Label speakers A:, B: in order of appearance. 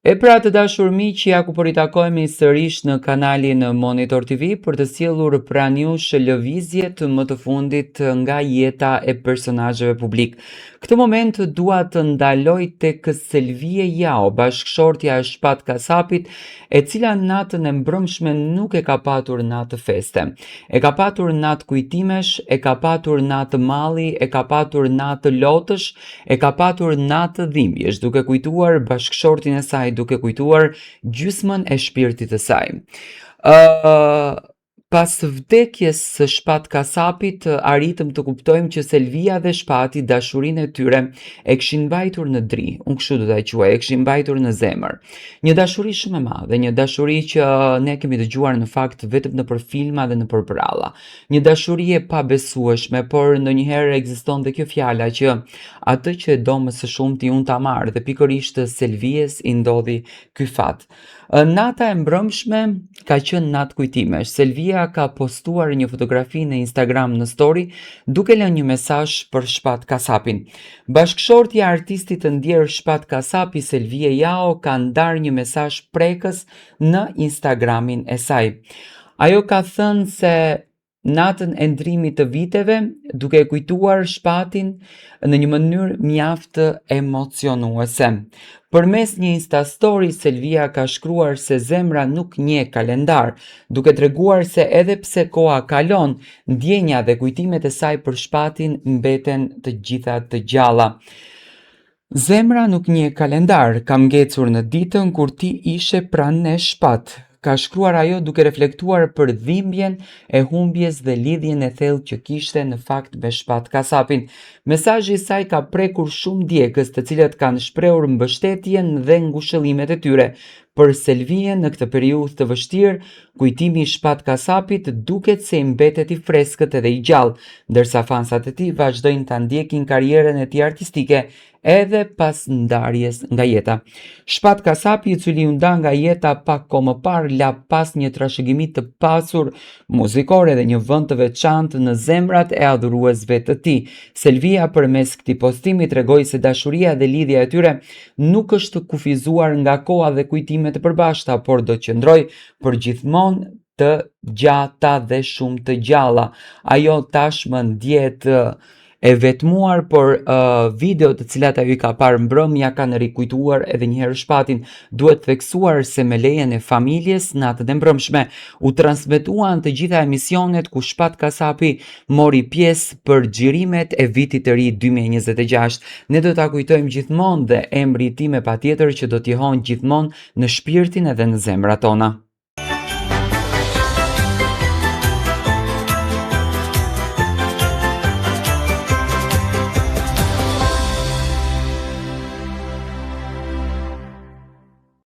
A: E pra të dashur miq, ja ku po ritakojmë sërish në kanalin Monitor TV për të sjellur pranë jush lëvizje të më të fundit nga jeta e personazheve publik. Këtë moment dua të ndaloj tek Selvie Jao, bashkëshortja e Shpat Kasapit, e cila natën e mbrëmshme nuk e ka patur natë feste. E ka patur natë kujtimesh, e ka patur natë malli, e ka patur natë lotësh, e ka patur natë dhimbjesh, duke kujtuar bashkëshortin e saj, duke kujtuar gjysmën e shpirtit të saj. Pas vdekjes së Shpat Kasapit, arritëm të kuptojmë që Selvia dhe Shpati dashurinë e tyre e kishin mbajtur në dri, unë kështu do ta quaj, e kishin mbajtur në zemër. Një dashuri shumë e madhe, një dashuri që ne kemi dëgjuar në fakt vetëm nëpër filma dhe nëpër pralla. Një dashuri e pabesueshme, por ndonjëherë ekziston dhe kjo fjala që atë që e do më së shumti unë ta marr, dhe pikërisht Selvies i ndodhi ky fat. Nata e mbrëmshme ka qenë natë kujtimesh. Selvia ka postuar një fotografi në Instagram në story duke lënë një mesazh për Shpat Kasapin. Bashkëshortja e artistit të ndjer Shpat Kasapi, Selvie Jao, ka ndarë një mesazh prekës në Instagramin e saj. Ajo ka thënë se natën e ndrimit të viteve, duke e kujtuar Shpatin në një mënyrë mjaft emocionuese. Përmes një Insta story, Selvia ka shkruar se zemra nuk njeh kalendar, duke treguar se edhe pse koha kalon, ndjenja dhe kujtimet e saj për Shpatin mbeten të gjitha të gjalla. Zemra nuk njeh kalendar, kam ngecur në ditën kur ti ishe pranë ne Shpat, ka shkruar ajo duke reflektuar për dhimbjen e humbjes dhe lidhjen e thellë që kishte në fakt me Shpat Kasapin. Mesazhi i saj ka prekur shumë djegës, të cilët kanë shprehur mbështetjen dhe ngushëllimet e tyre për Selvien në këtë periudhë të vështirë. Kujtimi i Shpat Kasapit duket se i mbetet i freskët edhe i gjallë, ndërsa fansat e tij vazhdojnë ta ndjekin karrierën e tij artistike edhe pas ndarjes nga jeta. Shpat Kasapi, i cili u nda nga jeta pak kohë më parë, la pas një trashëgimi të pasur muzikore dhe një vend të veçantë në zemrat e adhuruesve të tij. Selvia përmes këtij postimi tregoi se dashuria dhe lidhja e tyre nuk është kufizuar nga koha dhe kujtimet e përbashkëta, por do të qëndrojë përgjithmonë të gjata dhe shumë të gjalla. Ajo tashmë ndjehet e vetmuar, por video të cilat ajo i ka parë mbrëmja kanë rikujtuar edhe një herë Shpatin. Duhet theksuar se me lejen e familjes, natën e mbrëmshme u transmetuan të gjitha emisionet ku Shpat Kasapi mori pjesë për xhirimet e vitit të ri 2026. Ne do ta kujtojmë gjithmonë dhe emri i tij me patjetër që do t'i jeton gjithmonë në shpirtin edhe në zemrat tona.